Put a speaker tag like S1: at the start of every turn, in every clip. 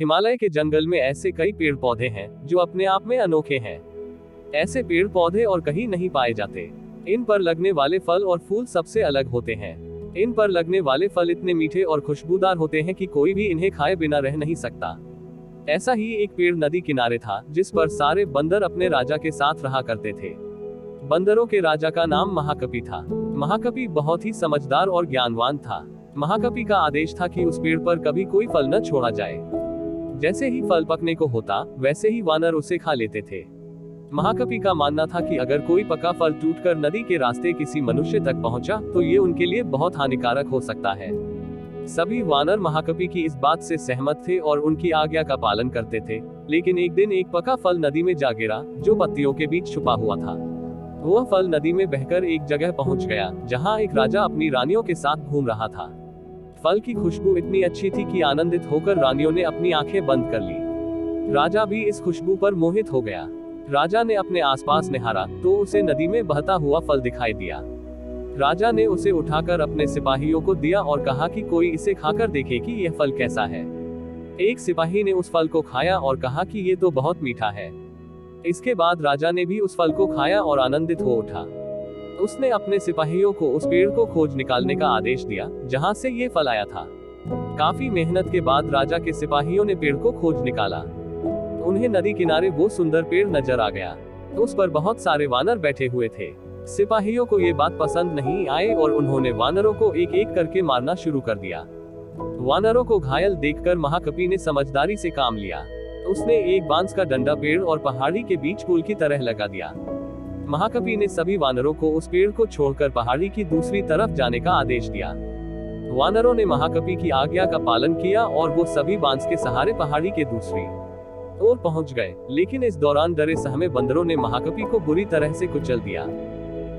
S1: हिमालय के जंगल में ऐसे कई पेड़ पौधे हैं जो अपने आप में अनोखे हैं। ऐसे पेड़ पौधे और कहीं नहीं पाए जाते। इन पर लगने वाले फल और फूल सबसे अलग होते हैं। इन पर लगने वाले फल इतने मीठे और खुशबूदार होते हैं कि कोई भी इन्हें खाए बिना रह नहीं सकता। ऐसा ही एक पेड़ नदी किनारे था जिस पर सारे बंदर अपने राजा के साथ रहा करते थे। बंदरों के राजा का नाम महाकपि था। महाकपि बहुत ही समझदार और ज्ञानवान था। महाकपि का आदेश था कि उस पेड़ पर कभी कोई फल न छोड़ा जाए। जैसे ही फल पकने को होता वैसे ही वानर उसे खा लेते थे। महाकपि का मानना था कि अगर कोई पका फल टूटकर नदी के रास्ते किसी मनुष्य तक पहुंचा तो ये उनके लिए बहुत हानिकारक हो सकता है। सभी वानर महाकपि की इस बात से सहमत थे और उनकी आज्ञा का पालन करते थे। लेकिन एक दिन एक पका फल नदी में जा गिरा जो पत्तियों के बीच छुपा हुआ था। वह फल नदी में बहकर एक जगह पहुंच गया जहां एक राजा अपनी रानियों के साथ घूम रहा था। फल की खुशबू इतनी अच्छी थी कि आनंदित होकर रानियों ने अपनी आंखें बंद कर ली। राजा भी इस खुशबू पर मोहित हो गया। राजा ने अपने आसपास निहारा तो उसे नदी में बहता हुआ फल दिखाई दिया। राजा ने उसे उठाकर अपने सिपाहियों को दिया और कहा कि कोई इसे खाकर देखे कि यह फल कैसा है। एक सिपाही ने उस फल को खाया और कहा कि ये तो बहुत मीठा है। इसके बाद राजा ने भी उस फल को खाया और आनंदित हो उठा। उसने अपने सिपाहियों को उस पेड़ को खोज निकालने का आदेश दिया जहां से ये फल आया था। काफी मेहनत के बाद राजा के सिपाहियों ने पेड़ को खोज निकाला। उन्हें नदी किनारे वो सुंदर पेड़ नजर आ गया। उस पर बहुत सारे वानर बैठे हुए थे। सिपाहियों को ये बात पसंद नहीं आई और उन्होंने वानरों को एक एक करके मारना शुरू कर दिया। वानरों को घायल देखकर महाकपि ने समझदारी से काम लिया। उसने एक बांस का डंडा पेड़ और पहाड़ी के बीच पुल की तरह लगा दिया। महाकपि ने सभी वानरों को उस पेड़ को छोड़कर पहाड़ी की दूसरी तरफ जाने का आदेश दिया। वानरों ने महाकपि की आज्ञा का पालन किया और वो सभी बांस के सहारे पहाड़ी के दूसरी ओर पहुंच गए। लेकिन इस दौरान डरे सहमे बंदरों ने महाकपि को बुरी तरह से कुचल दिया।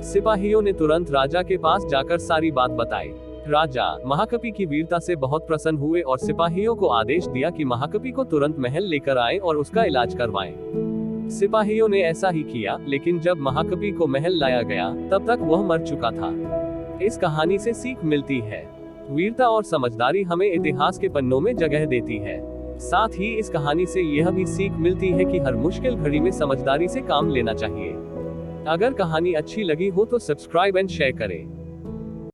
S1: सिपाहियों ने तुरंत राजा के पास जाकर सारी बात बताई। राजा महाकपि की वीरता से बहुत प्रसन्न हुए और सिपाहियों को आदेश दिया कि महाकपि को तुरंत महल लेकर आए और उसका इलाज करवाएं। सिपाहियों ने ऐसा ही किया, लेकिन जब महाकपि को महल लाया गया तब तक वह मर चुका था। इस कहानी से सीख मिलती है, वीरता और समझदारी हमें इतिहास के पन्नों में जगह देती है। साथ ही इस कहानी से यह भी सीख मिलती है कि हर मुश्किल घड़ी में समझदारी से काम लेना चाहिए। अगर कहानी अच्छी लगी हो तो सब्सक्राइब एंड शेयर करें।